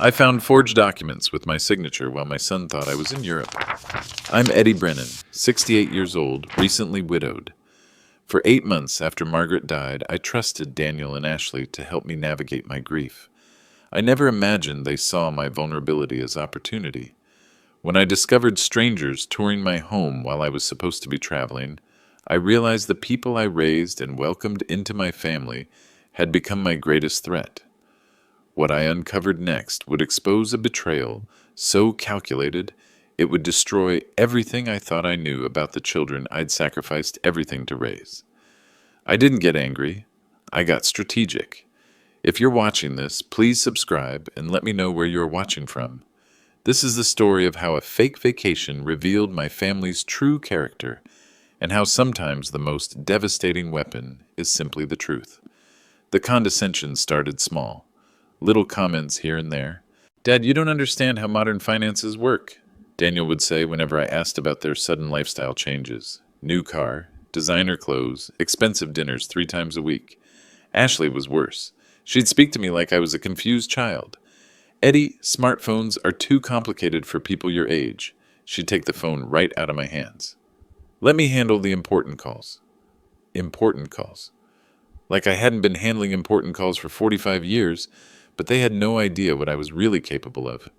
I found forged documents with my signature while my son thought I was in Europe. I'm Eddie Brennan, 68 years old, recently widowed. For 8 months after Margaret died, I trusted Daniel and Ashley to help me navigate my grief. I never imagined they saw my vulnerability as opportunity. When I discovered strangers touring my home while I was supposed to be traveling, I realized the people I raised and welcomed into my family had become my greatest threat. What I uncovered next would expose a betrayal so calculated it would destroy everything I thought I knew about the children I'd sacrificed everything to raise. I didn't get angry. I got strategic. If you're watching this, please subscribe and let me know where you're watching from. This is the story of how a fake vacation revealed my family's true character, and how sometimes the most devastating weapon is simply the truth. The condescension started small. Little comments here and there. "Dad, you don't understand how modern finances work," Daniel would say whenever I asked about their sudden lifestyle changes. New car, designer clothes, expensive dinners 3 times a week. Ashley was worse. She'd speak to me like I was a confused child. "Eddie, smartphones are too complicated for people your age." She'd take the phone right out of my hands. "Let me handle the important calls." Important calls. Like I hadn't been handling important calls for 45 years, but they had no idea what I was really capable of.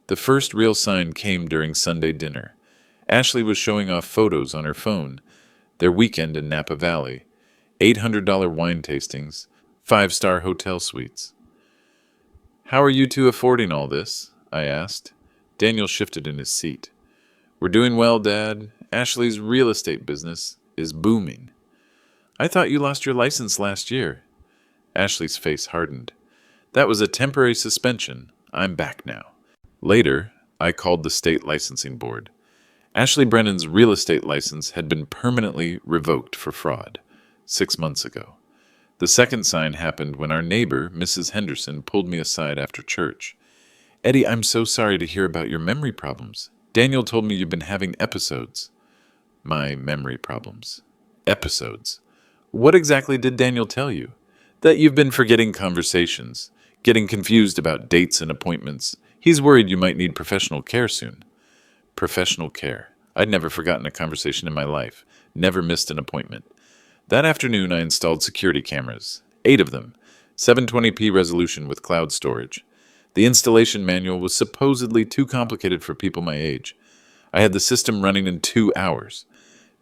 The first real sign came during Sunday dinner. Ashley was showing off photos on her phone, their weekend in Napa Valley, $800 wine tastings, 5-star hotel suites. "How are you two affording all this?" I asked. Daniel shifted in his seat. "We're doing well, Dad. Ashley's real estate business is booming." "I thought you lost your license last year." Ashley's face hardened. "That was a temporary suspension. I'm back now." Later, I called the state licensing board. Ashley Brennan's real estate license had been permanently revoked for fraud 6 months ago. The second sign happened when our neighbor, Mrs. Henderson, pulled me aside after church. "Eddie, I'm so sorry to hear about your memory problems. Daniel told me you've been having episodes." My memory problems. Episodes. What exactly did Daniel tell you? That you've been forgetting conversations, getting confused about dates and appointments. He's worried you might need professional care soon. Professional care. I'd never forgotten a conversation in my life, never missed an appointment. That afternoon, I installed security cameras, 8 of them, 720p resolution with cloud storage. The installation manual was supposedly too complicated for people my age. I had the system running in 2 hours.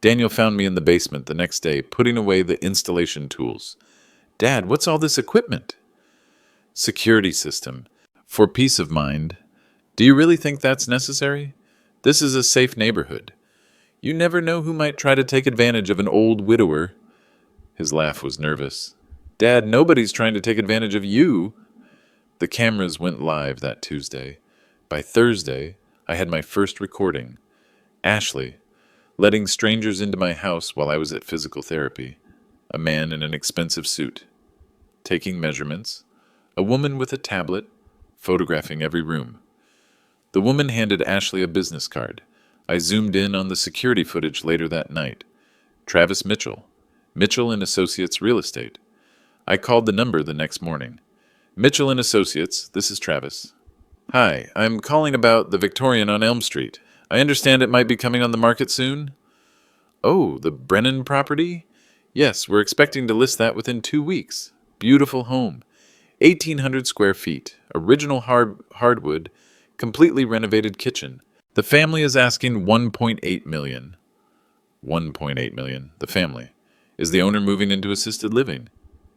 Daniel found me in the basement the next day, putting away the installation tools. "Dad, what's all this equipment?" "Security system. For peace of mind." "Do you really think that's necessary? This is a safe neighborhood. You never know who might try to take advantage of an old widower." His laugh was nervous. "Dad, nobody's trying to take advantage of you." The cameras went live that Tuesday. By Thursday, I had my first recording. Ashley, letting strangers into my house while I was at physical therapy. A man in an expensive suit. Taking measurements. A woman with a tablet, photographing every room. The woman handed Ashley a business card. I zoomed in on the security footage later that night. Travis Mitchell. Mitchell and Associates Real Estate. I called the number the next morning. "Mitchell and Associates, this is Travis." "Hi, I'm calling about the Victorian on Elm Street. I understand it might be coming on the market soon." "Oh, the Brennan property?" "Yes, we're expecting to list that within 2 weeks. Beautiful home. 1,800 square feet, original hardwood, completely renovated kitchen. The family is asking $1.8 million. $1.8 million, the family. Is the owner moving into assisted living?"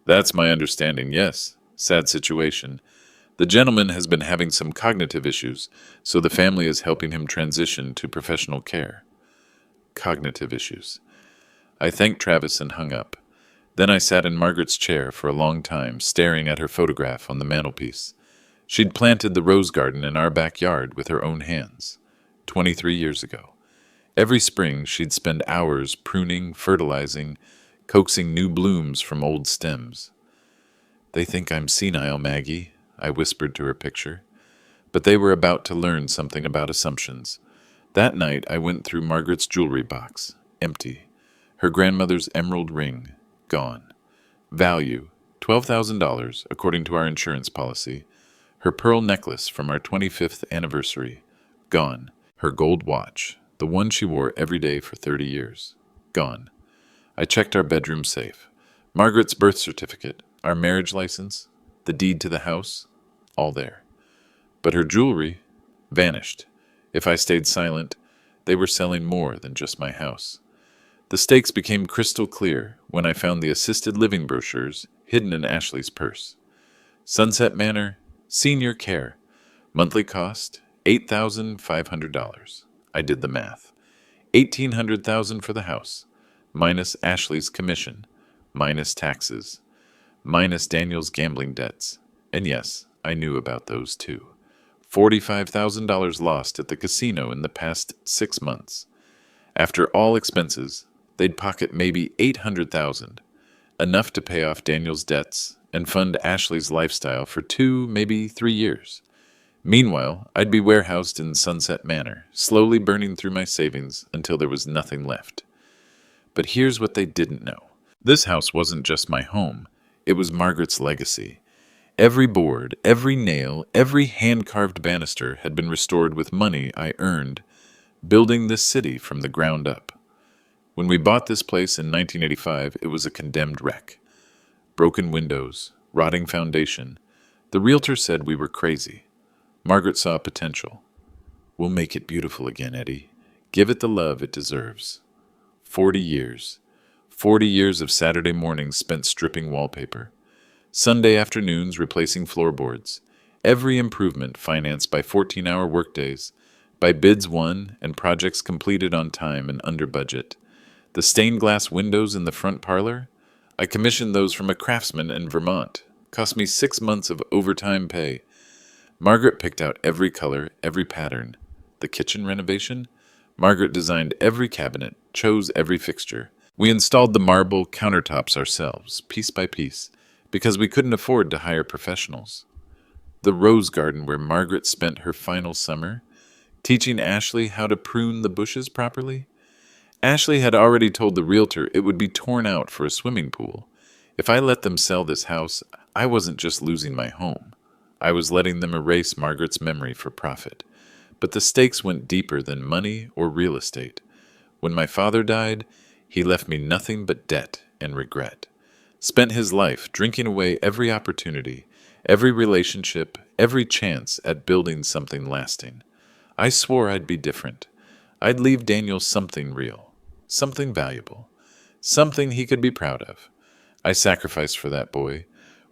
"That's my understanding, yes. Sad situation. The gentleman has been having some cognitive issues, so the family is helping him transition to professional care." Cognitive issues. I thanked Travis and hung up. Then I sat in Margaret's chair for a long time, staring at her photograph on the mantelpiece. She'd planted the rose garden in our backyard with her own hands, 23 years ago. Every spring, she'd spend hours pruning, fertilizing, coaxing new blooms from old stems. "They think I'm senile, Maggie," I whispered to her picture. But they were about to learn something about assumptions. That night, I went through Margaret's jewelry box, empty. Her grandmother's emerald ring, gone. Value, $12,000, according to our insurance policy. Her pearl necklace from our 25th anniversary, gone. Her gold watch, the one she wore every day for 30 years, gone. I checked our bedroom safe. Margaret's birth certificate, our marriage license, the deed to the house, all there. But her jewelry vanished. If I stayed silent, they were selling more than just my house. The stakes became crystal clear when I found the assisted living brochures hidden in Ashley's purse. Sunset Manor, senior care, monthly cost $8,500. I did the math. $1,800,000 for the house, minus Ashley's commission, minus taxes, minus Daniel's gambling debts. And yes, I knew about those too. $45,000 lost at the casino in the past 6 months. After all expenses, they'd pocket maybe $800,000, enough to pay off Daniel's debts and fund Ashley's lifestyle for 2, maybe 3 years. Meanwhile, I'd be warehoused in Sunset Manor, slowly burning through my savings until there was nothing left. But here's what they didn't know. This house wasn't just my home. It was Margaret's legacy. Every board, every nail, every hand-carved banister had been restored with money I earned, building this city from the ground up. When we bought this place in 1985, it was a condemned wreck. Broken windows, rotting foundation. The realtor said we were crazy. Margaret saw potential. We'll make it beautiful again, Eddie. Give it the love it deserves. 40 years. 40 years of Saturday mornings spent stripping wallpaper. Sunday afternoons replacing floorboards. Every improvement financed by 14-hour workdays, by bids won and projects completed on time and under budget. The stained glass windows in the front parlor? I commissioned those from a craftsman in Vermont. Cost me 6 months of overtime pay. Margaret picked out every color, every pattern. The kitchen renovation? Margaret designed every cabinet, chose every fixture. We installed the marble countertops ourselves, piece by piece, because we couldn't afford to hire professionals. The rose garden where Margaret spent her final summer, teaching Ashley how to prune the bushes properly. Ashley had already told the realtor it would be torn out for a swimming pool. If I let them sell this house, I wasn't just losing my home. I was letting them erase Margaret's memory for profit. But the stakes went deeper than money or real estate. When my father died, he left me nothing but debt and regret. Spent his life drinking away every opportunity, every relationship, every chance at building something lasting. I swore I'd be different. I'd leave Daniel something real, something valuable, something he could be proud of. I sacrificed for that boy,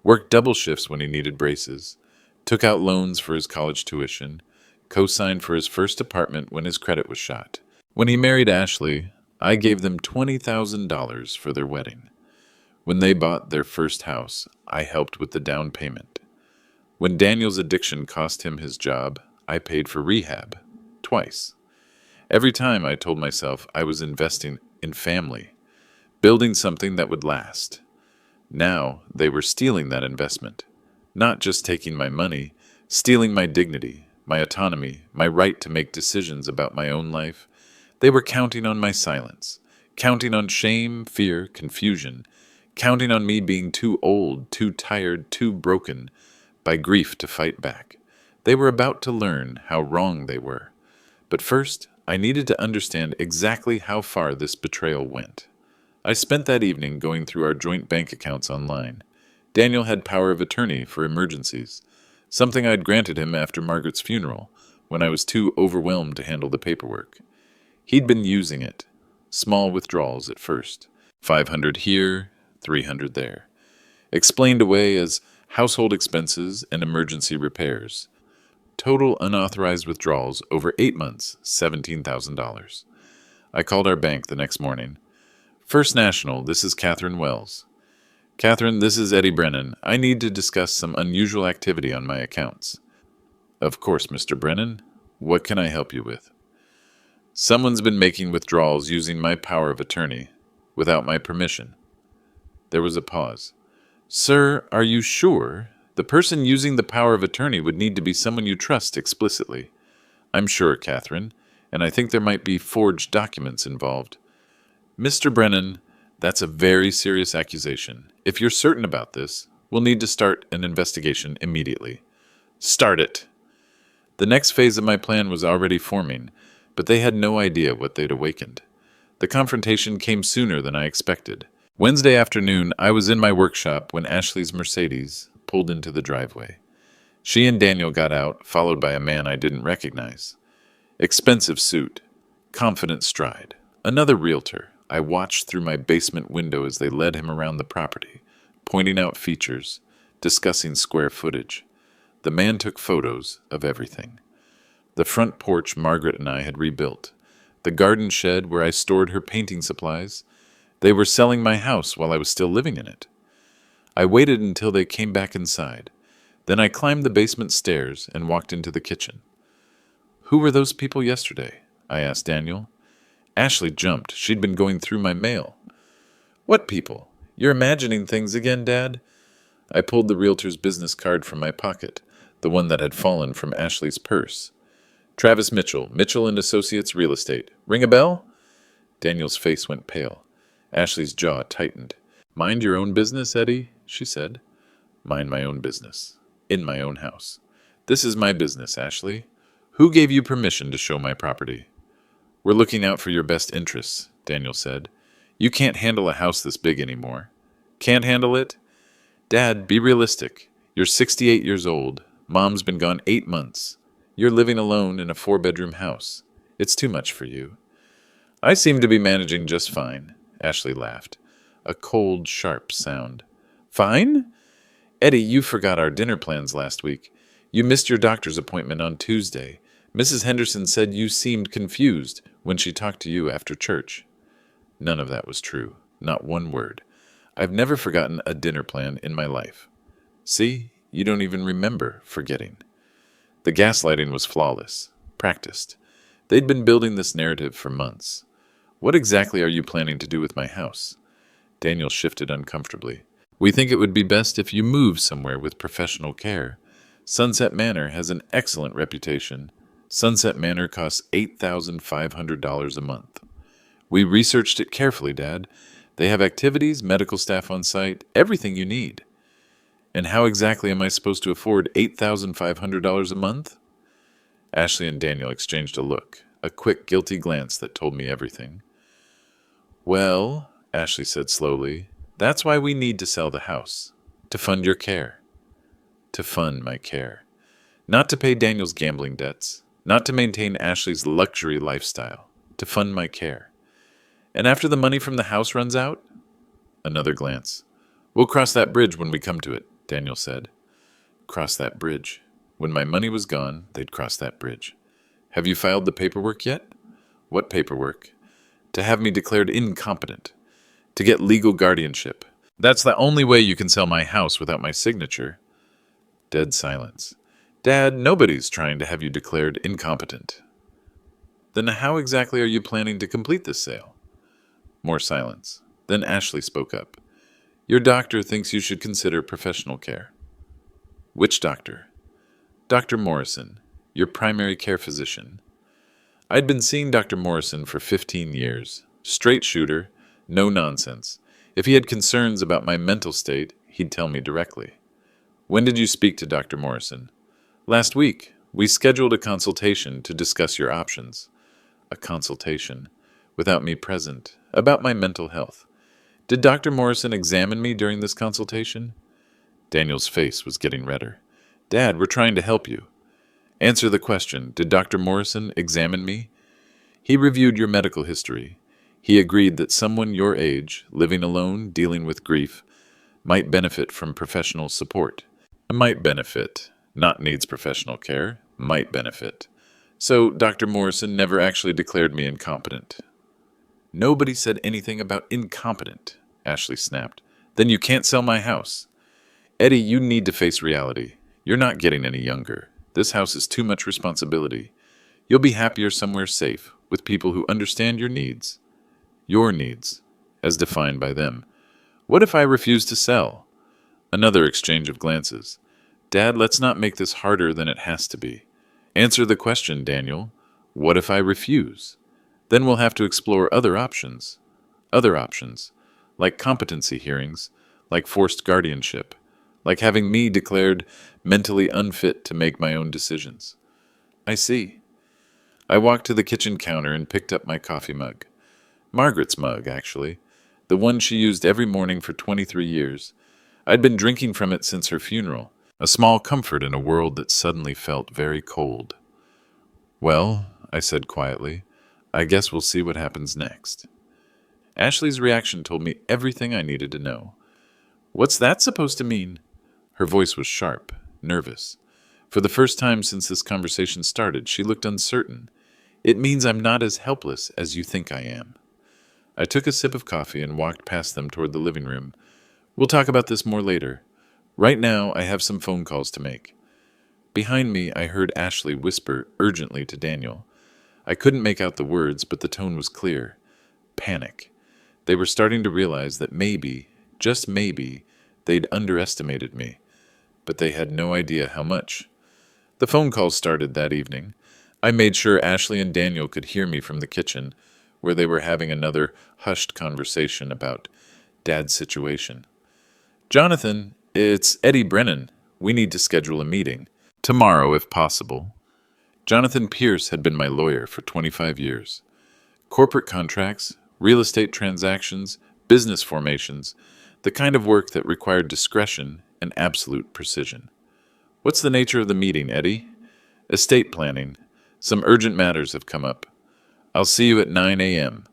worked double shifts when he needed braces, took out loans for his college tuition, co-signed for his first apartment when his credit was shot. When he married Ashley, I gave them $20,000 for their wedding. When they bought their first house, I helped with the down payment. When Daniel's addiction cost him his job, I paid for rehab, twice. Every time I told myself I was investing in family, building something that would last. Now they were stealing that investment, not just taking my money, stealing my dignity, my autonomy, my right to make decisions about my own life. They were counting on my silence, counting on shame, fear, confusion, counting on me being too old, too tired, too broken by grief to fight back. They were about to learn how wrong they were. But first, I needed to understand exactly how far this betrayal went. I spent that evening going through our joint bank accounts online. Daniel had power of attorney for emergencies, something I'd granted him after Margaret's funeral, when I was too overwhelmed to handle the paperwork. He'd been using it, small withdrawals at first, 500 here, 300 there, explained away as household expenses and emergency repairs. Total unauthorized withdrawals over 8 months, $17,000. I called our bank the next morning. First National, this is Catherine Wells. Catherine, this is Eddie Brennan. I need to discuss some unusual activity on my accounts. Of course, Mr. Brennan. What can I help you with? Someone's been making withdrawals using my power of attorney, without my permission. There was a pause. Sir, are you sure? The person using the power of attorney would need to be someone you trust explicitly. I'm sure, Catherine, and I think there might be forged documents involved. Mr. Brennan, that's a very serious accusation. If you're certain about this, we'll need to start an investigation immediately. Start it. The next phase of my plan was already forming, but they had no idea what they'd awakened. The confrontation came sooner than I expected. Wednesday afternoon, I was in my workshop when Ashley's Mercedes pulled into the driveway. She and Daniel got out, followed by a man I didn't recognize. Expensive suit, confident stride. Another realtor. I watched through my basement window as they led him around the property, pointing out features, discussing square footage. The man took photos of everything. The front porch Margaret and I had rebuilt. The garden shed where I stored her painting supplies. They were selling my house while I was still living in it. I waited until they came back inside. Then I climbed the basement stairs and walked into the kitchen. "Who were those people yesterday?" I asked Daniel. Ashley jumped. She'd been going through my mail. "What people? You're imagining things again, Dad?" I pulled the realtor's business card from my pocket, the one that had fallen from Ashley's purse. "Travis Mitchell, Mitchell and Associates Real Estate. Ring a bell?" Daniel's face went pale. Ashley's jaw tightened. "Mind your own business, Eddie," she said. "Mind my own business. In my own house. This is my business, Ashley. Who gave you permission to show my property?" "We're looking out for your best interests," Daniel said. "You can't handle a house this big anymore." "Can't handle it?" "Dad, be realistic. You're 68 years old. Mom's been gone 8 months. You're living alone in a 4-bedroom house. It's too much for you." "I seem to be managing just fine," Ashley laughed. A cold, sharp sound. "Fine? Eddie, you forgot our dinner plans last week. You missed your doctor's appointment on Tuesday. Mrs. Henderson said you seemed confused when she talked to you after church." None of that was true. Not one word. I've never forgotten a dinner plan in my life. See, you don't even remember forgetting. The gaslighting was flawless, practiced. They'd been building this narrative for months. "What exactly are you planning to do with my house?" Daniel shifted uncomfortably. "We think it would be best if you move somewhere with professional care. Sunset Manor has an excellent reputation. Sunset Manor costs $8,500 a month. We researched it carefully, Dad. They have activities, medical staff on site, everything you need." "And how exactly am I supposed to afford $8,500 a month?" Ashley and Daniel exchanged a look, a quick, guilty glance that told me everything. "Well," Ashley said slowly, "that's why we need to sell the house. To fund your care." To fund my care. Not to pay Daniel's gambling debts. Not to maintain Ashley's luxury lifestyle. To fund my care. "And after the money from the house runs out?" Another glance. "We'll cross that bridge when we come to it," Daniel said. Cross that bridge. When my money was gone, they'd cross that bridge. "Have you filed the paperwork yet?" "What paperwork?" "To have me declared incompetent. To get legal guardianship. That's the only way you can sell my house without my signature." Dead silence. "Dad, nobody's trying to have you declared incompetent." "Then how exactly are you planning to complete this sale?" More silence. Then Ashley spoke up. "Your doctor thinks you should consider professional care." "Which doctor?" "Dr. Morrison, your primary care physician." I'd been seeing Dr. Morrison for 15 years. Straight shooter, no nonsense. If he had concerns about my mental state, he'd tell me directly. "When did you speak to Dr. Morrison?" "Last week. We scheduled a consultation to discuss your options." A consultation. Without me present. About my mental health. "Did Dr. Morrison examine me during this consultation?" Daniel's face was getting redder. "Dad, we're trying to help you." "Answer the question. Did Dr. Morrison examine me?" "He reviewed your medical history. He agreed that someone your age, living alone, dealing with grief, might benefit from professional support." Might benefit. Not needs professional care. Might benefit. So Dr. Morrison never actually declared me incompetent. "Nobody said anything about incompetent," Ashley snapped. "Then you can't sell my house." "Eddie, you need to face reality. You're not getting any younger. This house is too much responsibility. You'll be happier somewhere safe, with people who understand your needs. Your needs, as defined by them. What if I refuse to sell?" Another exchange of glances. "Dad, let's not make this harder than it has to be. Answer the question, Daniel. What if I refuse? Then we'll have to explore other options. Other options, like competency hearings, like forced guardianship, like having me declared mentally unfit to make my own decisions. I see. I walked to the kitchen counter and picked up my coffee mug. Margaret's mug, actually. The one she used every morning for 23 years. I'd been drinking from it since her funeral, a small comfort in a world that suddenly felt very cold. Well, I said quietly, I guess we'll see what happens next. Ashley's reaction told me everything I needed to know. What's that supposed to mean? Her voice was sharp, nervous. For the first time since this conversation started, she looked uncertain. It means I'm not as helpless as you think I am. I took a sip of coffee and walked past them toward the living room. We'll talk about this more later. Right now, I have some phone calls to make. Behind me, I heard Ashley whisper urgently to Daniel. I couldn't make out the words, but the tone was clear. Panic. They were starting to realize that maybe, just maybe, they'd underestimated me. But they had no idea how much. The phone calls started that evening. I made sure Ashley and Daniel could hear me from the kitchen, where they were having another hushed conversation about Dad's situation. Jonathan, it's Eddie Brennan. We need to schedule a meeting. Tomorrow, if possible. Jonathan Pierce had been my lawyer for 25 years. Corporate contracts, real estate transactions, business formations, the kind of work that required discretion and absolute precision. What's the nature of the meeting, Eddie? Estate planning. Some urgent matters have come up. I'll see you at 9 a.m.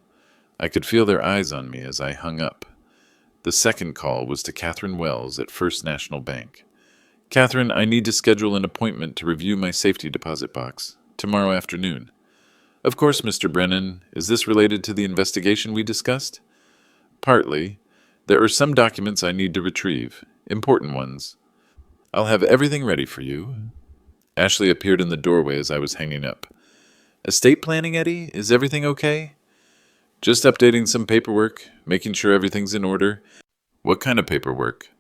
I could feel their eyes on me as I hung up. The second call was to Catherine Wells at First National Bank. Catherine, I need to schedule an appointment to review my safety deposit box tomorrow afternoon. Of course, Mr. Brennan. Is this related to the investigation we discussed? Partly. There are some documents I need to retrieve, important ones. I'll have everything ready for you. Ashley appeared in the doorway as I was hanging up. Estate planning, Eddie? Is everything okay? Just updating some paperwork, making sure everything's in order. What kind of paperwork?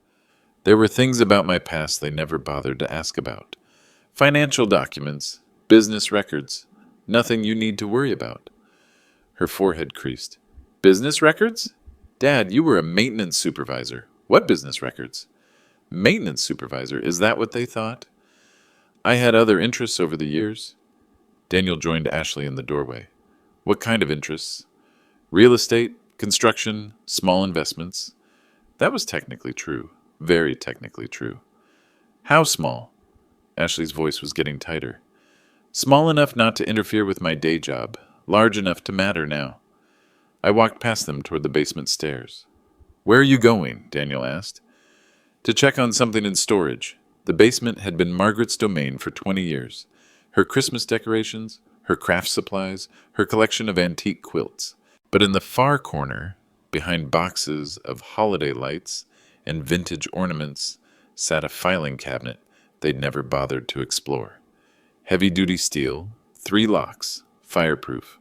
There were things about my past they never bothered to ask about. Financial documents, business records, nothing you need to worry about. Her forehead creased. Business records? Dad, you were a maintenance supervisor. What business records? Maintenance supervisor, is that what they thought? I had other interests over the years. Daniel joined Ashley in the doorway. What kind of interests? Real estate, construction, small investments. That was technically true. Very technically true. How small? Ashley's voice was getting tighter. Small enough not to interfere with my day job, large enough to matter now. I walked past them toward the basement stairs. Where are you going? Daniel asked. To check on something in storage. The basement had been Margaret's domain for 20 years. Her Christmas decorations, her craft supplies, her collection of antique quilts. But in the far corner, behind boxes of holiday lights and vintage ornaments, sat a filing cabinet they'd never bothered to explore. Heavy-duty steel, 3 locks, fireproof.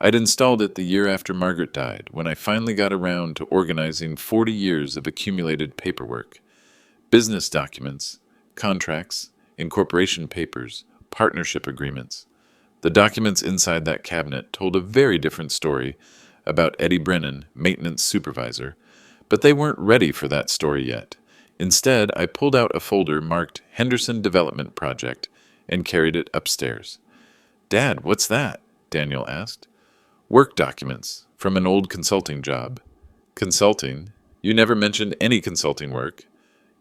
I'd installed it the year after Margaret died, when I finally got around to organizing 40 years of accumulated paperwork. Business documents, contracts, incorporation papers, partnership agreements. The documents inside that cabinet told a very different story about Eddie Brennan, maintenance supervisor, but they weren't ready for that story yet. Instead, I pulled out a folder marked Henderson Development Project and carried it upstairs. Dad, what's that? Daniel asked. Work documents from an old consulting job. Consulting? You never mentioned any consulting work.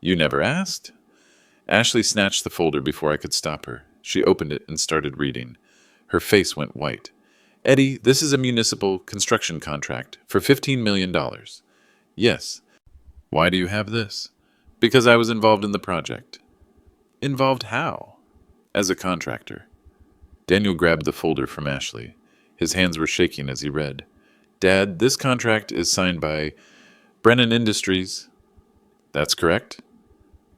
You never asked? Ashley snatched the folder before I could stop her. She opened it and started reading. Her face went white. Eddie, this is a municipal construction contract for $15 million. Yes. Why do you have this? Because I was involved in the project. Involved how? As a contractor. Daniel grabbed the folder from Ashley. His hands were shaking as he read. Dad, this contract is signed by Brennan Industries. That's correct.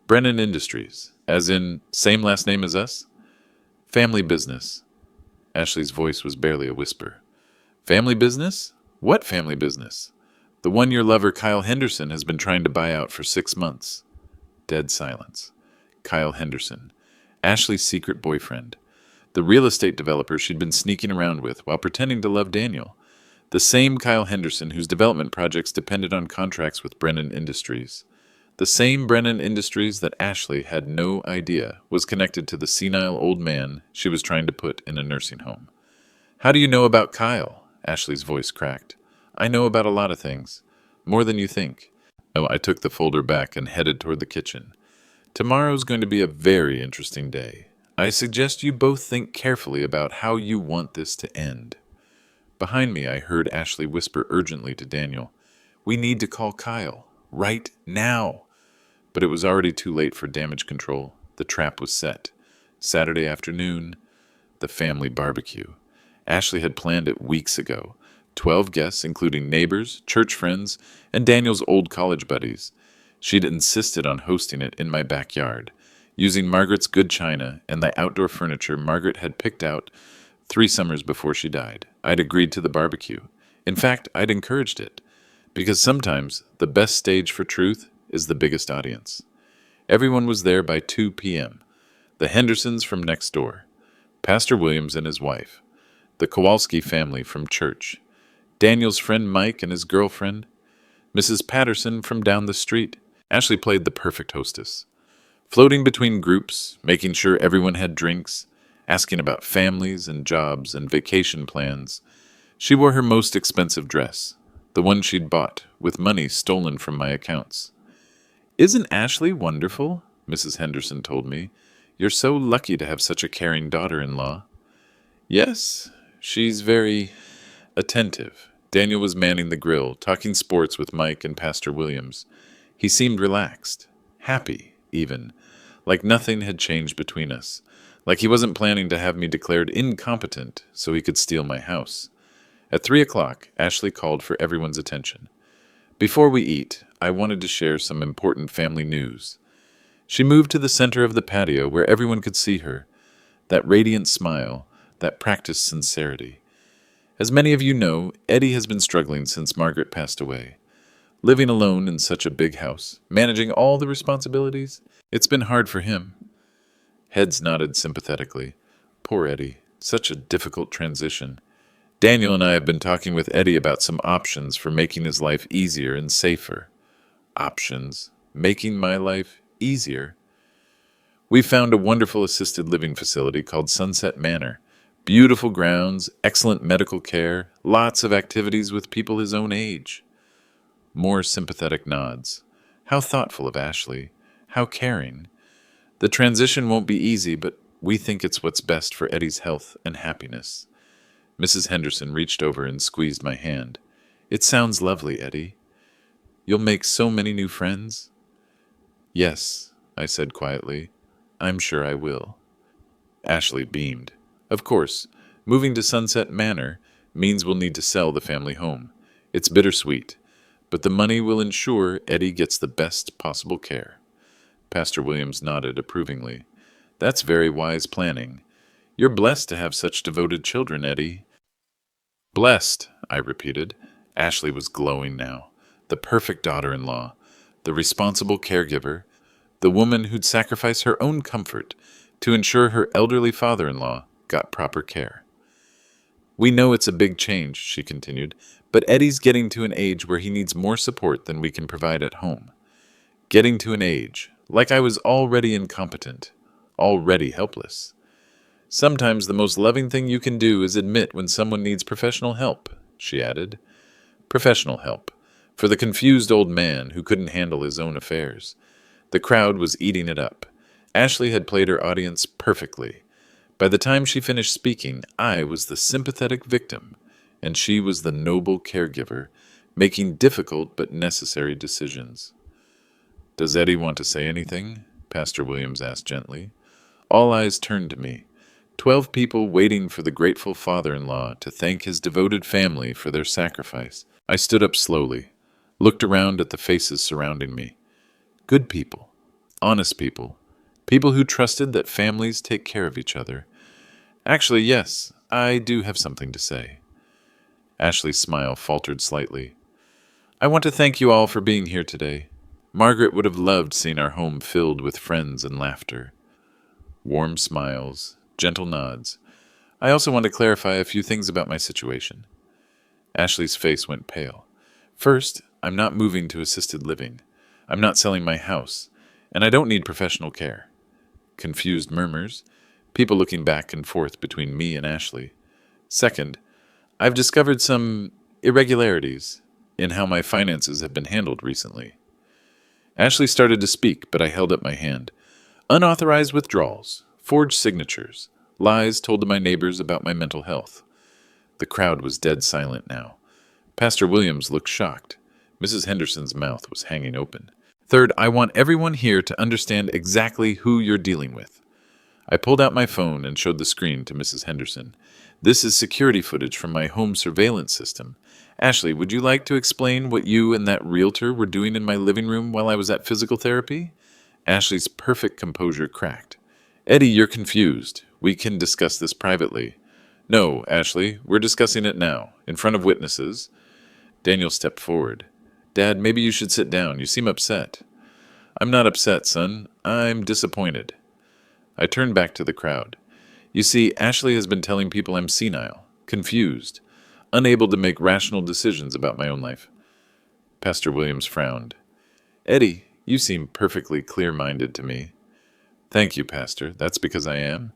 Brennan Industries, as in same last name as us? Family business. Ashley's voice was barely a whisper. Family business? What family business? The one your lover Kyle Henderson has been trying to buy out for 6 months. Dead silence. Kyle Henderson. Ashley's secret boyfriend. The real estate developer she'd been sneaking around with while pretending to love Daniel. The same Kyle Henderson whose development projects depended on contracts with Brennan Industries. The same Brennan Industries that Ashley had no idea was connected to the senile old man she was trying to put in a nursing home. How do you know about Kyle? Ashley's voice cracked. I know about a lot of things. More than you think. Oh, I took the folder back and headed toward the kitchen. Tomorrow's going to be a very interesting day. I suggest you both think carefully about how you want this to end. Behind me, I heard Ashley whisper urgently to Daniel, We need to call Kyle. Right now. But it was already too late for damage control. The trap was set. Saturday afternoon, the family barbecue. Ashley had planned it weeks ago. 12 guests, including neighbors, church friends, and Daniel's old college buddies. She'd insisted on hosting it in my backyard, using Margaret's good china and the outdoor furniture Margaret had picked out 3 summers before she died. I'd agreed to the barbecue. In fact, I'd encouraged it, because sometimes the best stage for truth is the biggest audience. Everyone was there by 2 p.m. The Hendersons from next door, Pastor Williams and his wife, the Kowalski family from church, Daniel's friend Mike and his girlfriend, Mrs. Patterson from down the street. Ashley played the perfect hostess, floating between groups, making sure everyone had drinks, asking about families and jobs and vacation plans. She wore her most expensive dress, the one she'd bought, with money stolen from my accounts. Isn't Ashley wonderful? Mrs. Henderson told me. You're so lucky to have such a caring daughter-in-law. Yes, she's very attentive. Daniel was manning the grill, talking sports with Mike and Pastor Williams. He seemed relaxed, happy, even, like nothing had changed between us, like he wasn't planning to have me declared incompetent so he could steal my house. At 3 o'clock, Ashley called for everyone's attention. Before we eat, I wanted to share some important family news. She moved to the center of the patio where everyone could see her, that radiant smile, that practiced sincerity. As many of you know, Eddie has been struggling since Margaret passed away. Living alone in such a big house, managing all the responsibilities, it's been hard for him. Heads nodded sympathetically. Poor Eddie, such a difficult transition. Daniel and I have been talking with Eddie about some options for making his life easier and safer. Options? Making my life easier? We found a wonderful assisted living facility called Sunset Manor. Beautiful grounds, excellent medical care, lots of activities with people his own age. More sympathetic nods. How thoughtful of Ashley. How caring. The transition won't be easy, but we think it's what's best for Eddie's health and happiness. Mrs. Henderson reached over and squeezed my hand. It sounds lovely, Eddie. You'll make so many new friends? Yes, I said quietly. I'm sure I will. Ashley beamed. Of course, moving to Sunset Manor means we'll need to sell the family home. It's bittersweet, but the money will ensure Eddie gets the best possible care. Pastor Williams nodded approvingly. That's very wise planning. You're blessed to have such devoted children, Eddie. Blessed, I repeated. Ashley was glowing now. The perfect daughter-in-law, the responsible caregiver, the woman who'd sacrifice her own comfort to ensure her elderly father-in-law got proper care. We know it's a big change, she continued, but Eddie's getting to an age where he needs more support than we can provide at home. Getting to an age, like I was already incompetent, already helpless. Sometimes the most loving thing you can do is admit when someone needs professional help, she added. Professional help, for the confused old man who couldn't handle his own affairs. The crowd was eating it up. Ashley had played her audience perfectly. By the time she finished speaking, I was the sympathetic victim, and she was the noble caregiver, making difficult but necessary decisions. Does Eddie want to say anything? Pastor Williams asked gently. All eyes turned to me. 12 people waiting for the grateful father-in-law to thank his devoted family for their sacrifice. I stood up slowly, looked around at the faces surrounding me. Good people, honest people, people who trusted that families take care of each other. Actually, yes, I do have something to say. Ashley's smile faltered slightly. I want to thank you all for being here today. Margaret would have loved seeing our home filled with friends and laughter. Warm smiles, gentle nods. I also want to clarify a few things about my situation. Ashley's face went pale. First, I'm not moving to assisted living. I'm not selling my house, and I don't need professional care. Confused murmurs, people looking back and forth between me and Ashley. Second, I've discovered some irregularities in how my finances have been handled recently. Ashley started to speak, but I held up my hand. Unauthorized withdrawals, forged signatures, lies told to my neighbors about my mental health. The crowd was dead silent now. Pastor Williams looked shocked. Mrs. Henderson's mouth was hanging open. Third, I want everyone here to understand exactly who you're dealing with. I pulled out my phone and showed the screen to Mrs. Henderson. This is security footage from my home surveillance system. Ashley, would you like to explain what you and that realtor were doing in my living room while I was at physical therapy? Ashley's perfect composure cracked. Eddie, you're confused. We can discuss this privately. No, Ashley, we're discussing it now, in front of witnesses. Daniel stepped forward. Dad, maybe you should sit down. You seem upset. I'm not upset, son. I'm disappointed. I turned back to the crowd. You see, Ashley has been telling people I'm senile, confused, unable to make rational decisions about my own life. Pastor Williams frowned. Eddie, you seem perfectly clear-minded to me. Thank you, Pastor. That's because I am.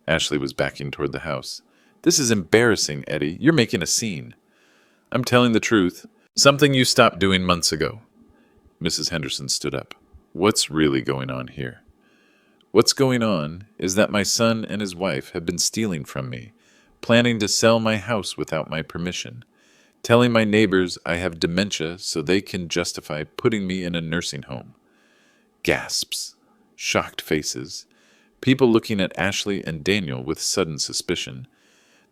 Ashley was backing toward the house. This is embarrassing, Eddie. You're making a scene. I'm telling the truth. Something you stopped doing months ago. Mrs. Henderson stood up. What's really going on here? What's going on is that my son and his wife have been stealing from me, planning to sell my house without my permission, telling my neighbors I have dementia so they can justify putting me in a nursing home. Gasps, shocked faces, people looking at Ashley and Daniel with sudden suspicion.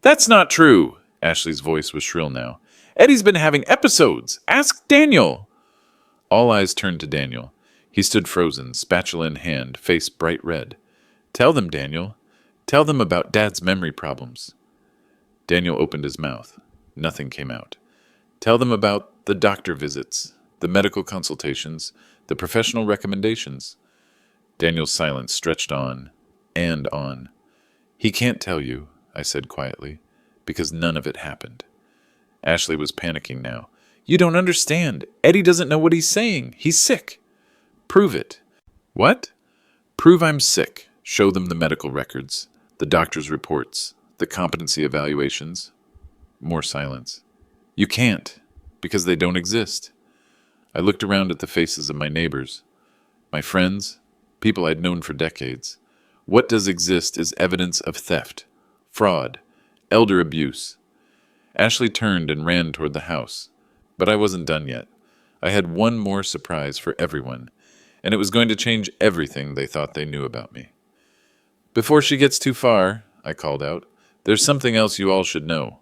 That's not true! Ashley's voice was shrill now. Eddie's been having episodes! Ask Daniel! All eyes turned to Daniel. He stood frozen, spatula in hand, face bright red. Tell them, Daniel. Tell them about Dad's memory problems. Daniel opened his mouth. Nothing came out. Tell them about the doctor visits, the medical consultations, the professional recommendations. Daniel's silence stretched on and on. He can't tell you, I said quietly, because none of it happened. Ashley was panicking now. You don't understand. Eddie doesn't know what he's saying. He's sick. Prove it. What? Prove I'm sick. Show them the medical records, the doctor's reports, the competency evaluations. More silence. You can't, because they don't exist. I looked around at the faces of my neighbors, my friends, people I'd known for decades. What does exist is evidence of theft, fraud, elder abuse. Ashley turned and ran toward the house, but I wasn't done yet. I had one more surprise for everyone, and it was going to change everything they thought they knew about me. Before she gets too far, I called out, there's something else you all should know.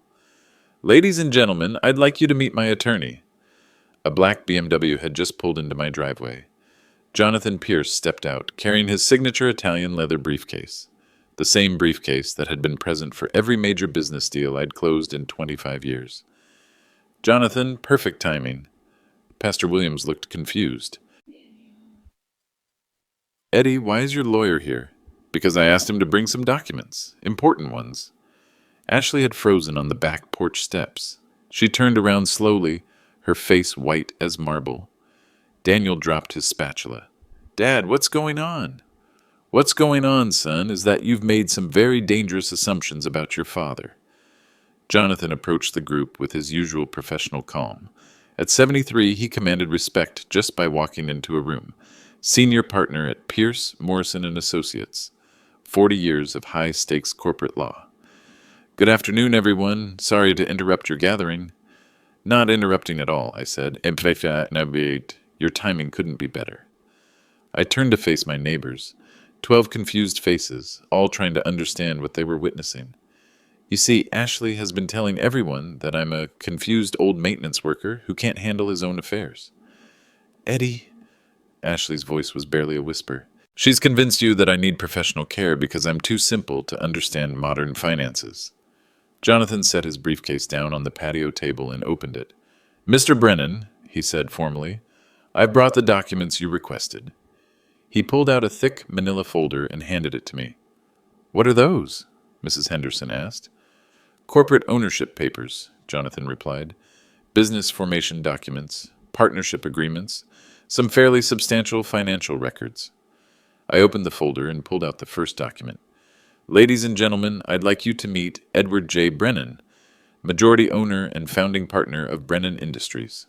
Ladies and gentlemen, I'd like you to meet my attorney. A black BMW had just pulled into my driveway. Jonathan Pierce stepped out, carrying his signature Italian leather briefcase, the same briefcase that had been present for every major business deal I'd closed in 25 years. Jonathan, perfect timing. Pastor Williams looked confused. Eddie, why is your lawyer here? Because I asked him to bring some documents, important ones. Ashley had frozen on the back porch steps. She turned around slowly, her face white as marble. Daniel dropped his spatula. Dad, what's going on? What's going on, son, is that you've made some very dangerous assumptions about your father. Jonathan approached the group with his usual professional calm. At 73, he commanded respect just by walking into a room. Senior partner at Pierce, Morrison & Associates. 40 years of high-stakes corporate law. Good afternoon, everyone. Sorry to interrupt your gathering. Not interrupting at all, I said. Your timing couldn't be better. I turned to face my neighbors. 12 confused faces, all trying to understand what they were witnessing. You see, Ashley has been telling everyone that I'm a confused old maintenance worker who can't handle his own affairs. Eddie... Ashley's voice was barely a whisper. She's convinced you that I need professional care because I'm too simple to understand modern finances. Jonathan set his briefcase down on the patio table and opened it. Mr. Brennan, he said formally, I've brought the documents you requested. He pulled out a thick manila folder and handed it to me. What are those? Mrs. Henderson asked. Corporate ownership papers, Jonathan replied. Business formation documents, partnership agreements, some fairly substantial financial records. I opened the folder and pulled out the first document. Ladies and gentlemen, I'd like you to meet Edward J. Brennan, majority owner and founding partner of Brennan Industries.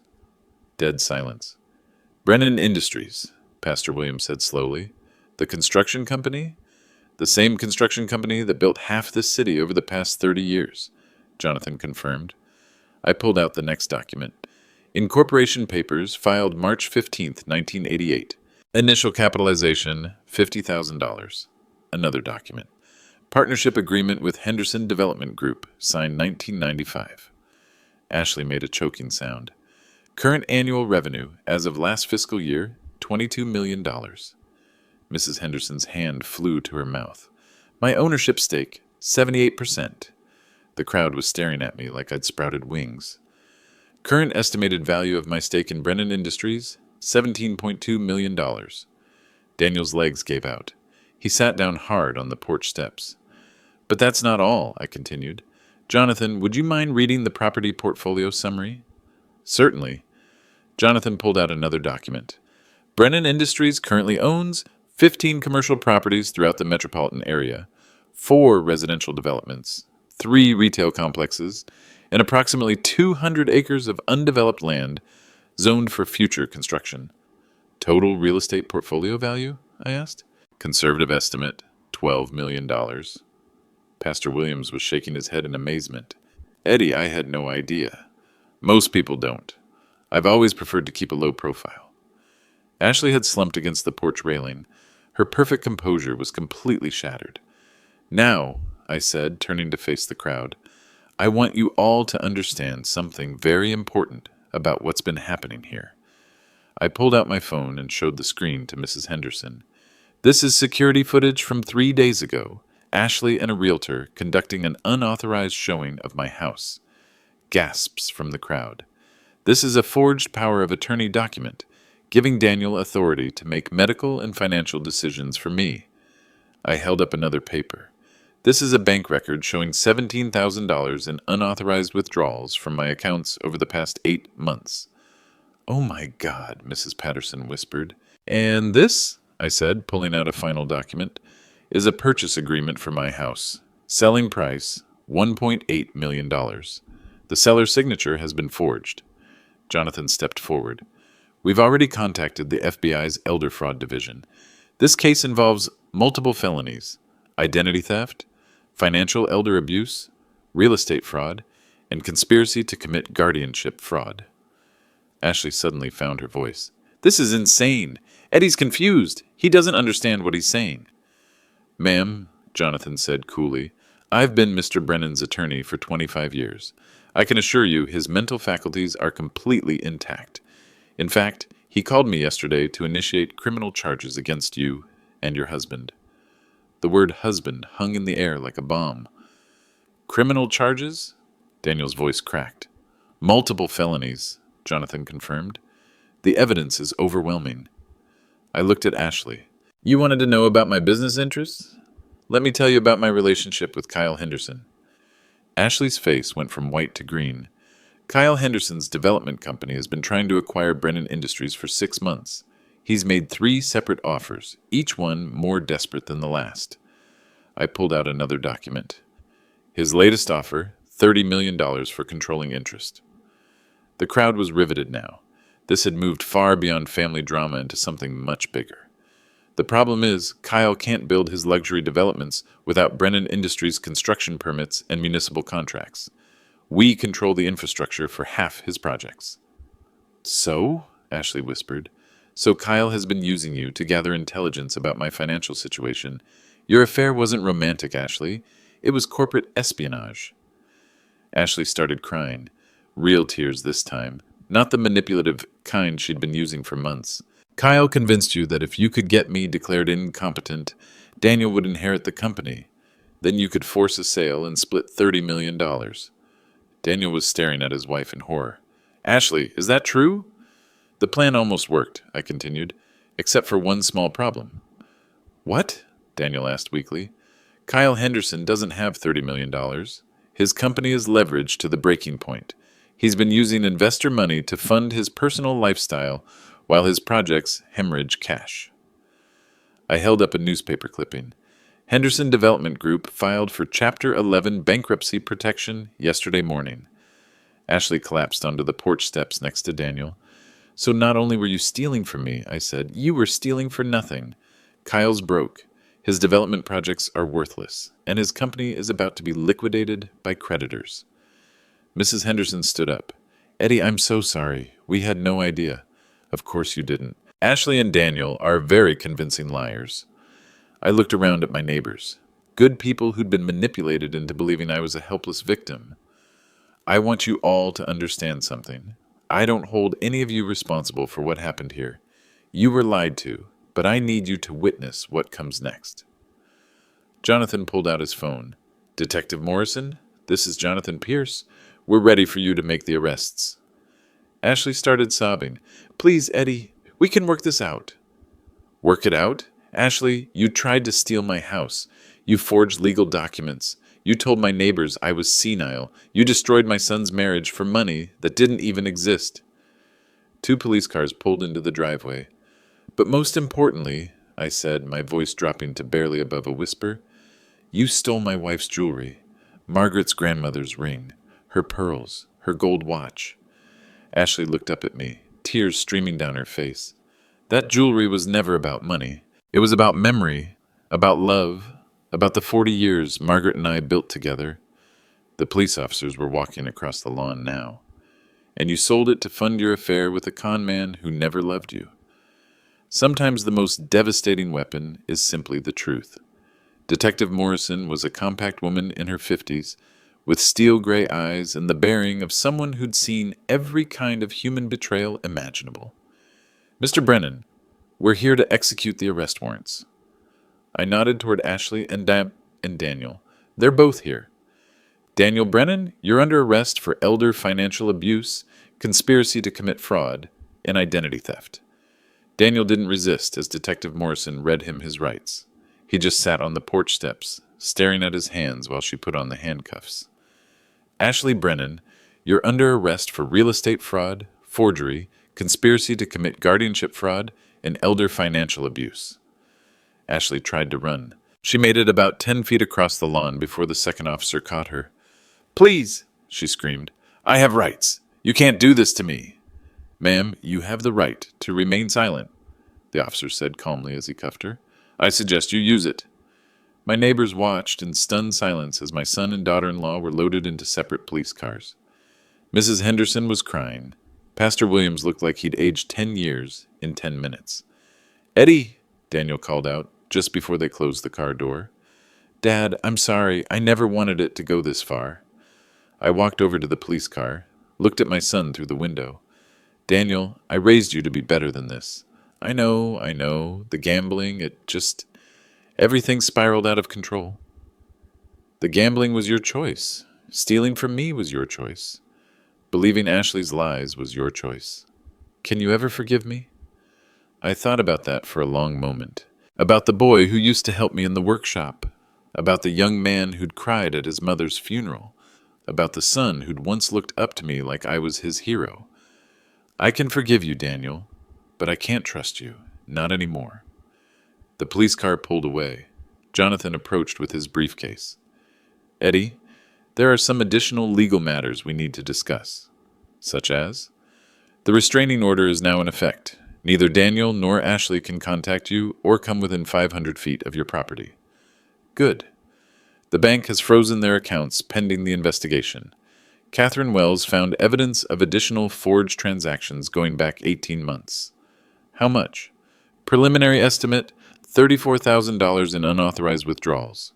Dead silence. Brennan Industries, Pastor Williams said slowly. The construction company? The same construction company that built half this city over the past 30 years, Jonathan confirmed. I pulled out the next document. Incorporation papers filed March 15th, 1988. Initial capitalization, $50,000. Another document. Partnership agreement with Henderson Development Group, signed 1995. Ashley made a choking sound. Current annual revenue, as of last fiscal year, $22 million. Mrs. Henderson's hand flew to her mouth. My ownership stake, 78%. The crowd was staring at me like I'd sprouted wings. Current estimated value of my stake in Brennan Industries, $17.2 million. Daniel's legs gave out. He sat down hard on the porch steps. But that's not all, I continued. Jonathan, would you mind reading the property portfolio summary? Certainly. Jonathan pulled out another document. Brennan Industries currently owns 15 commercial properties throughout the metropolitan area, 4 residential developments, 3 retail complexes, and approximately 200 acres of undeveloped land zoned for future construction. Total real estate portfolio value? I asked. Conservative estimate, $12 million. Pastor Williams was shaking his head in amazement. Eddie, I had no idea. Most people don't. I've always preferred to keep a low profile. Ashley had slumped against the porch railing. Her perfect composure was completely shattered. Now, I said, turning to face the crowd, I want you all to understand something very important about what's been happening here. I pulled out my phone and showed the screen to Mrs. Henderson. This is security footage from 3 days ago. Ashley and a realtor conducting an unauthorized showing of my house. Gasps from the crowd. This is a forged power of attorney document, giving Daniel authority to make medical and financial decisions for me. I held up another paper. This is a bank record showing $17,000 in unauthorized withdrawals from my accounts over the past 8 months. Oh my God, Mrs. Patterson whispered. And this, I said, pulling out a final document, is a purchase agreement for my house. Selling price, $1.8 million. The seller's signature has been forged. Jonathan stepped forward. We've already contacted the FBI's Elder Fraud Division. This case involves multiple felonies, identity theft, financial elder abuse, real estate fraud, and conspiracy to commit guardianship fraud. Ashley suddenly found her voice. This is insane. Eddie's confused. He doesn't understand what he's saying. Ma'am, Jonathan said coolly, I've been Mr. Brennan's attorney for 25 years. I can assure you his mental faculties are completely intact. In fact, he called me yesterday to initiate criminal charges against you and your husband. The word husband hung in the air like a bomb. Criminal charges? Daniel's voice cracked. Multiple felonies, Jonathan confirmed. The evidence is overwhelming. I looked at Ashley. You wanted to know about my business interests? Let me tell you about my relationship with Kyle Henderson. Ashley's face went from white to green. Kyle Henderson's development company has been trying to acquire Brennan Industries for 6 months. He's made 3 separate offers, each one more desperate than the last. I pulled out another document. His latest offer, $30 million for controlling interest. The crowd was riveted now. This had moved far beyond family drama into something much bigger. The problem is, Kyle can't build his luxury developments without Brennan Industries construction permits and municipal contracts. We control the infrastructure for half his projects. So? Ashley whispered. So Kyle has been using you to gather intelligence about my financial situation. Your affair wasn't romantic, Ashley. It was corporate espionage. Ashley started crying. Real tears this time, not the manipulative kind she'd been using for months. Kyle convinced you that if you could get me declared incompetent, Daniel would inherit the company. Then you could force a sale and split $30 million. Daniel was staring at his wife in horror. Ashley, is that true? The plan almost worked, I continued, except for one small problem. What? Daniel asked weakly. Kyle Henderson doesn't have $30 million. His company is leveraged to the breaking point. He's been using investor money to fund his personal lifestyle while his projects hemorrhage cash. I held up a newspaper clipping. Henderson Development Group filed for Chapter 11 bankruptcy protection yesterday morning. Ashley collapsed onto the porch steps next to Daniel. So not only were you stealing from me, I said, you were stealing for nothing. Kyle's broke. His development projects are worthless, and his company is about to be liquidated by creditors. Mrs. Henderson stood up. Eddie, I'm so sorry. We had no idea. Of course you didn't. Ashley and Daniel are very convincing liars. I looked around at my neighbors. Good people who'd been manipulated into believing I was a helpless victim. I want you all to understand something. I don't hold any of you responsible for what happened here. You were lied to, but I need you to witness what comes next. Jonathan pulled out his phone. Detective Morrison, this is Jonathan Pierce. We're ready for you to make the arrests. Ashley started sobbing. Please, Eddie, we can work this out. Work it out? Ashley, you tried to steal my house. You forged legal documents. You told my neighbors I was senile. You destroyed my son's marriage for money that didn't even exist. 2 police cars pulled into the driveway. But most importantly, I said, my voice dropping to barely above a whisper, you stole my wife's jewelry, Margaret's grandmother's ring, her pearls, her gold watch. Ashley looked up at me, tears streaming down her face. That jewelry was never about money. It was about memory, about love, about the 40 years Margaret and I built together. The police officers were walking across the lawn now. And you sold it to fund your affair with a con man who never loved you. Sometimes the most devastating weapon is simply the truth. Detective Morrison was a compact woman in her 50s, with steel-gray eyes and the bearing of someone who'd seen every kind of human betrayal imaginable. Mr. Brennan, we're here to execute the arrest warrants. I nodded toward Ashley and Daniel. They're both here. Daniel Brennan, you're under arrest for elder financial abuse, conspiracy to commit fraud, and identity theft. Daniel didn't resist as Detective Morrison read him his rights. He just sat on the porch steps, staring at his hands while she put on the handcuffs. Ashley Brennan, you're under arrest for real estate fraud, forgery, conspiracy to commit guardianship fraud, and elder financial abuse. Ashley tried to run. She made it about 10 feet across the lawn before the second officer caught her. Please, she screamed. I have rights. You can't do this to me. Ma'am, you have the right to remain silent, the officer said calmly as he cuffed her. I suggest you use it. My neighbors watched in stunned silence as my son and daughter-in-law were loaded into separate police cars. Mrs. Henderson was crying. Pastor Williams looked like he'd aged 10 years in 10 minutes. Eddie, Daniel called out just before they closed the car door. Dad, I'm sorry. I never wanted it to go this far. I walked over to the police car, looked at my son through the window. Daniel, I raised you to be better than this. I know. The gambling, everything spiraled out of control. The gambling was your choice. Stealing from me was your choice. Believing Ashley's lies was your choice. Can you ever forgive me? I thought about that for a long moment. About the boy who used to help me in the workshop. About the young man who'd cried at his mother's funeral. About the son who'd once looked up to me like I was his hero. I can forgive you, Daniel, but I can't trust you. Not anymore. The police car pulled away. Jonathan approached with his briefcase. Eddie, there are some additional legal matters we need to discuss. Such as? The restraining order is now in effect. Neither Daniel nor Ashley can contact you or come within 500 feet of your property. Good. The bank has frozen their accounts pending the investigation. Catherine Wells found evidence of additional forged transactions going back 18 months. How much? Preliminary estimate, $34,000 in unauthorized withdrawals.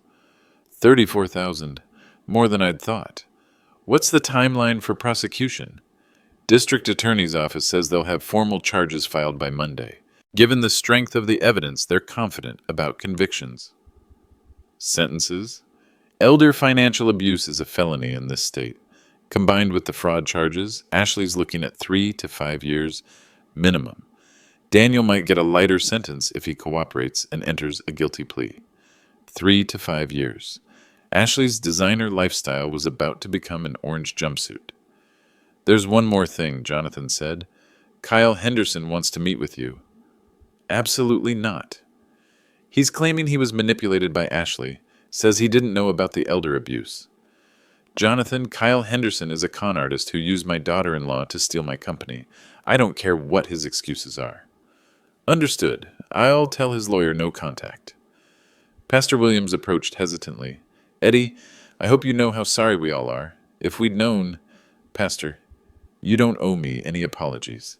$34,000. More than I'd thought. What's the timeline for prosecution? District Attorney's Office says they'll have formal charges filed by Monday. Given the strength of the evidence, they're confident about convictions. Sentences? Elder financial abuse is a felony in this state. Combined with the fraud charges, Ashley's looking at 3 to 5 years minimum. Daniel might get a lighter sentence if he cooperates and enters a guilty plea. 3 to 5 years. Ashley's designer lifestyle was about to become an orange jumpsuit. There's one more thing, Jonathan said. Kyle Henderson wants to meet with you. Absolutely not. He's claiming he was manipulated by Ashley, says he didn't know about the elder abuse. Jonathan, Kyle Henderson is a con artist who used my daughter-in-law to steal my company. I don't care what his excuses are. Understood. I'll tell his lawyer no contact. Pastor Williams approached hesitantly. Eddie, I hope you know how sorry we all are. If we'd known... Pastor, you don't owe me any apologies.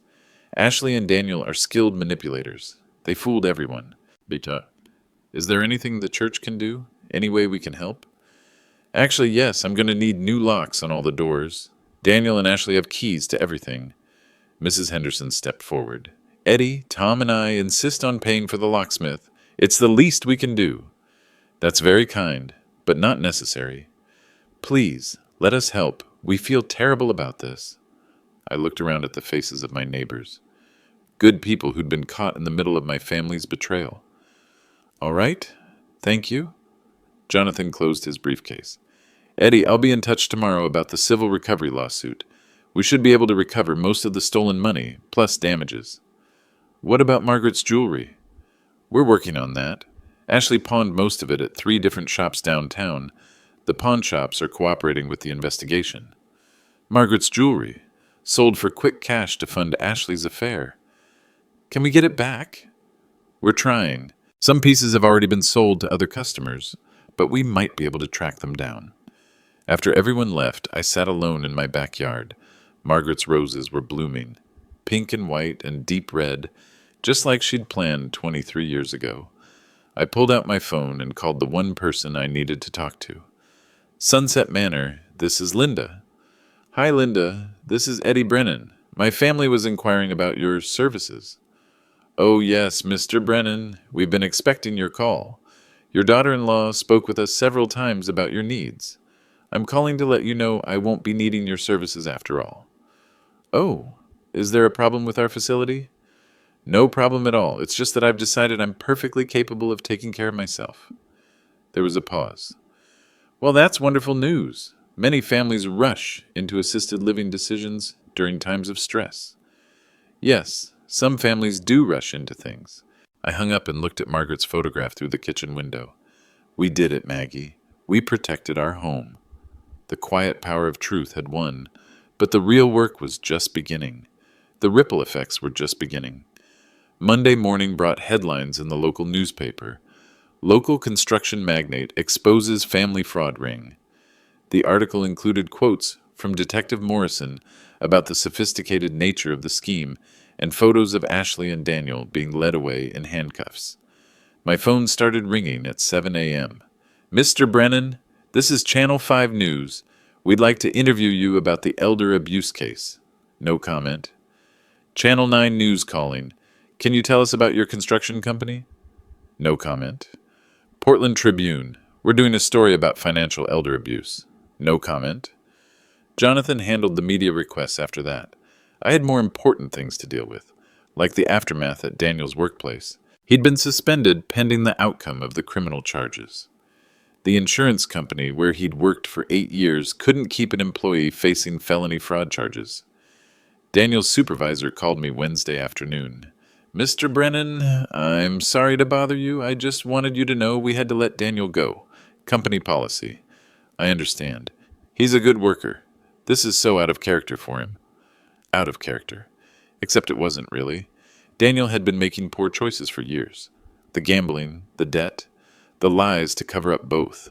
Ashley and Daniel are skilled manipulators. They fooled everyone. Beta, is there anything the church can do? Any way we can help? Actually, yes, I'm going to need new locks on all the doors. Daniel and Ashley have keys to everything. Mrs. Henderson stepped forward. Eddie, Tom, and I insist on paying for the locksmith. It's the least we can do. That's very kind, but not necessary. Please, let us help. We feel terrible about this. I looked around at the faces of my neighbors. Good people who'd been caught in the middle of my family's betrayal. All right, thank you. Jonathan closed his briefcase. Eddie, I'll be in touch tomorrow about the civil recovery lawsuit. We should be able to recover most of the stolen money, plus damages. What about Margaret's jewelry? We're working on that. Ashley pawned most of it at 3 different shops downtown. The pawn shops are cooperating with the investigation. Margaret's jewelry, sold for quick cash to fund Ashley's affair. Can we get it back? We're trying. Some pieces have already been sold to other customers, but we might be able to track them down. After everyone left, I sat alone in my backyard. Margaret's roses were blooming, pink and white and deep red, just like she'd planned 23 years ago. I pulled out my phone and called the one person I needed to talk to. Sunset Manor, this is Linda. Hi, Linda. This is Eddie Brennan. My family was inquiring about your services. Oh, yes, Mr. Brennan. We've been expecting your call. Your daughter-in-law spoke with us several times about your needs. I'm calling to let you know I won't be needing your services after all. Oh, is there a problem with our facility? No problem at all. It's just that I've decided I'm perfectly capable of taking care of myself. There was a pause. Well, that's wonderful news. Many families rush into assisted living decisions during times of stress. Yes, some families do rush into things. I hung up and looked at Margaret's photograph through the kitchen window. We did it, Maggie. We protected our home. The quiet power of truth had won, but the real work was just beginning. The ripple effects were just beginning. Monday morning brought headlines in the local newspaper. Local construction magnate exposes family fraud ring. The article included quotes from Detective Morrison about the sophisticated nature of the scheme and photos of Ashley and Daniel being led away in handcuffs. My phone started ringing at 7 a.m. Mr. Brennan, this is Channel 5 News. We'd like to interview you about the elder abuse case. No comment. Channel 9 News calling. Can you tell us about your construction company? No comment. Portland Tribune. We're doing a story about financial elder abuse. No comment. Jonathan handled the media requests after that. I had more important things to deal with, like the aftermath at Daniel's workplace. He'd been suspended pending the outcome of the criminal charges. The insurance company where he'd worked for 8 years couldn't keep an employee facing felony fraud charges. Daniel's supervisor called me Wednesday afternoon. Mr. Brennan, I'm sorry to bother you. I just wanted you to know we had to let Daniel go. Company policy. I understand. He's a good worker. This is so out of character for him. Out of character. Except it wasn't really. Daniel had been making poor choices for years. The gambling, the debt, the lies to cover up both.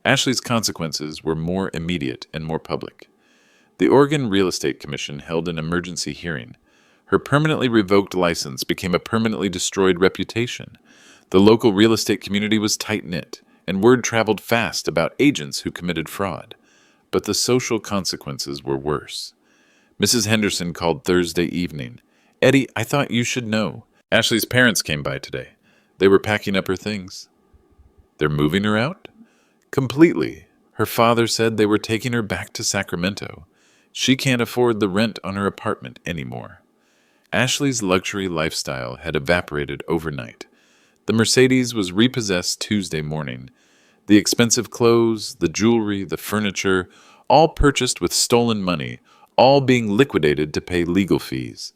Ashley's consequences were more immediate and more public. The Oregon Real Estate Commission held an emergency hearing. Her permanently revoked license became a permanently destroyed reputation. The local real estate community was tight-knit, and word traveled fast about agents who committed fraud. But the social consequences were worse. Mrs. Henderson called Thursday evening. Eddie, I thought you should know. Ashley's parents came by today. They were packing up her things. They're moving her out? Completely. Her father said they were taking her back to Sacramento. She can't afford the rent on her apartment anymore. Ashley's luxury lifestyle had evaporated overnight. The Mercedes was repossessed Tuesday morning. The expensive clothes, the jewelry, the furniture, all purchased with stolen money, all being liquidated to pay legal fees.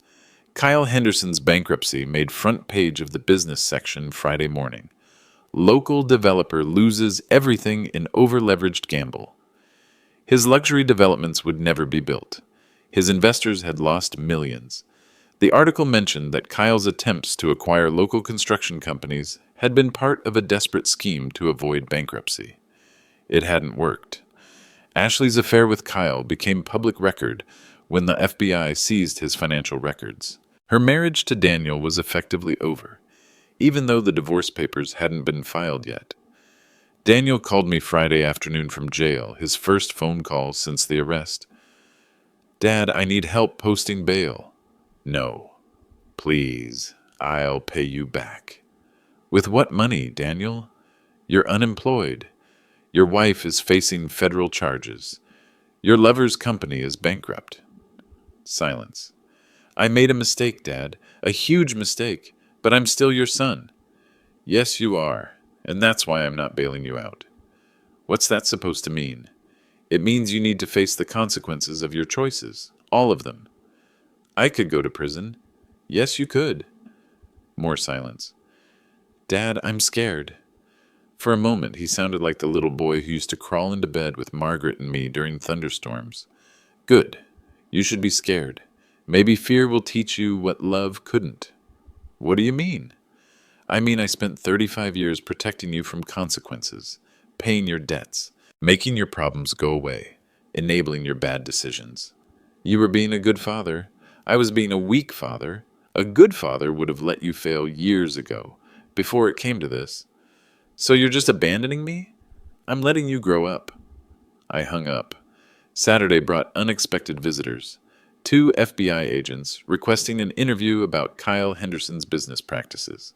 Kyle Henderson's bankruptcy made front page of the business section Friday morning. Local developer loses everything in over-leveraged gamble. His luxury developments would never be built. His investors had lost millions. The article mentioned that Kyle's attempts to acquire local construction companies had been part of a desperate scheme to avoid bankruptcy. It hadn't worked. Ashley's affair with Kyle became public record when the FBI seized his financial records. Her marriage to Daniel was effectively over, even though the divorce papers hadn't been filed yet. Daniel called me Friday afternoon from jail, his first phone call since the arrest. "Dad, I need help posting bail." "No. Please, I'll pay you back." "With what money, Daniel? You're unemployed. Your wife is facing federal charges. Your lover's company is bankrupt." Silence. "I made a mistake, Dad. A huge mistake. But I'm still your son." "Yes, you are. And that's why I'm not bailing you out." "What's that supposed to mean?" "It means you need to face the consequences of your choices. All of them." "I could go to prison." "Yes, you could." More silence. "Dad, I'm scared." For a moment, he sounded like the little boy who used to crawl into bed with Margaret and me during thunderstorms. "Good. You should be scared. Maybe fear will teach you what love couldn't." "What do you mean?" "I mean I spent 35 years protecting you from consequences, paying your debts, making your problems go away, enabling your bad decisions. You were being a good father. I was being a weak father. A good father would have let you fail years ago, before it came to this. So you're just abandoning me? I'm letting you grow up." I hung up. Saturday brought unexpected visitors. 2 FBI agents requesting an interview about Kyle Henderson's business practices.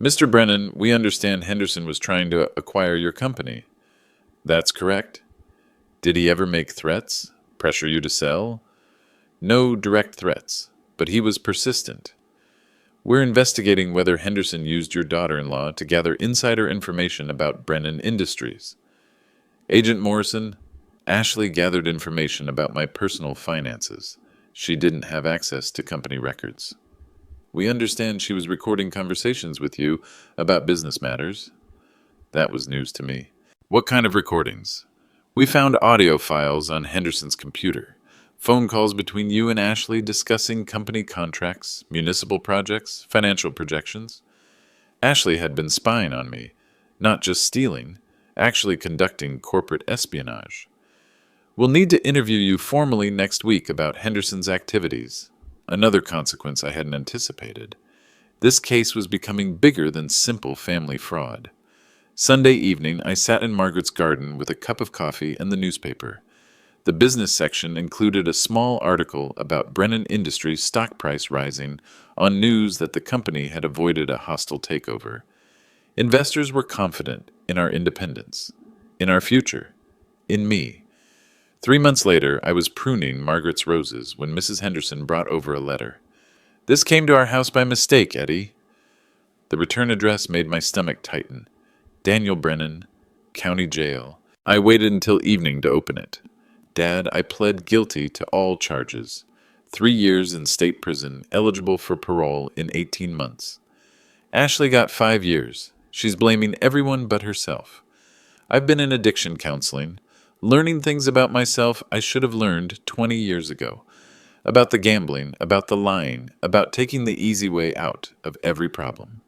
"Mr. Brennan, we understand Henderson was trying to acquire your company." "That's correct." "Did he ever make threats? Pressure you to sell?" "No direct threats, but he was persistent." "We're investigating whether Henderson used your daughter-in-law to gather insider information about Brennan Industries." "Agent Morrison, Ashley gathered information about my personal finances. She didn't have access to company records." "We understand she was recording conversations with you about business matters." That was news to me. "What kind of recordings?" "We found audio files on Henderson's computer. Phone calls between you and Ashley discussing company contracts, municipal projects, financial projections. Ashley had been spying on me, not just stealing, actually conducting corporate espionage." "We'll need to interview you formally next week about Henderson's activities." Another consequence I hadn't anticipated. This case was becoming bigger than simple family fraud. Sunday evening, I sat in Margaret's garden with a cup of coffee and the newspaper. The business section included a small article about Brennan Industries' stock price rising on news that the company had avoided a hostile takeover. Investors were confident in our independence, in our future, in me. 3 months later, I was pruning Margaret's roses when Mrs. Henderson brought over a letter. "This came to our house by mistake, Eddie." The return address made my stomach tighten. Daniel Brennan, County Jail. I waited until evening to open it. "Dad, I pled guilty to all charges. 3 years in state prison, eligible for parole in 18 months. Ashley got 5 years. She's blaming everyone but herself. I've been in addiction counseling, learning things about myself I should have learned 20 years ago. About the gambling, about the lying, about taking the easy way out of every problem.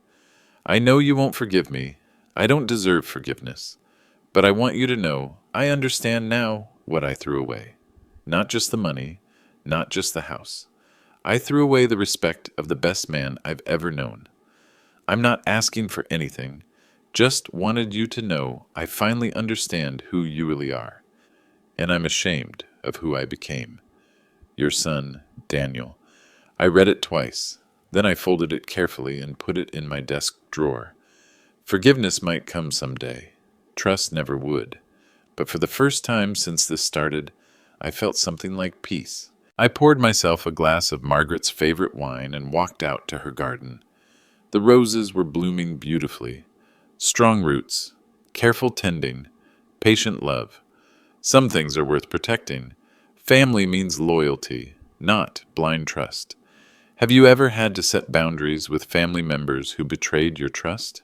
I know you won't forgive me. I don't deserve forgiveness. But I want you to know I understand now what I threw away. Not just the money, not just the house. I threw away the respect of the best man I've ever known. I'm not asking for anything, just wanted you to know I finally understand who you really are. And I'm ashamed of who I became. Your son, Daniel." I read it twice. Then I folded it carefully and put it in my desk drawer. Forgiveness might come someday. Trust never would. But for the first time since this started, I felt something like peace. I poured myself a glass of Margaret's favorite wine and walked out to her garden. The roses were blooming beautifully. Strong roots, careful tending, patient love. Some things are worth protecting. Family means loyalty, not blind trust. Have you ever had to set boundaries with family members who betrayed your trust?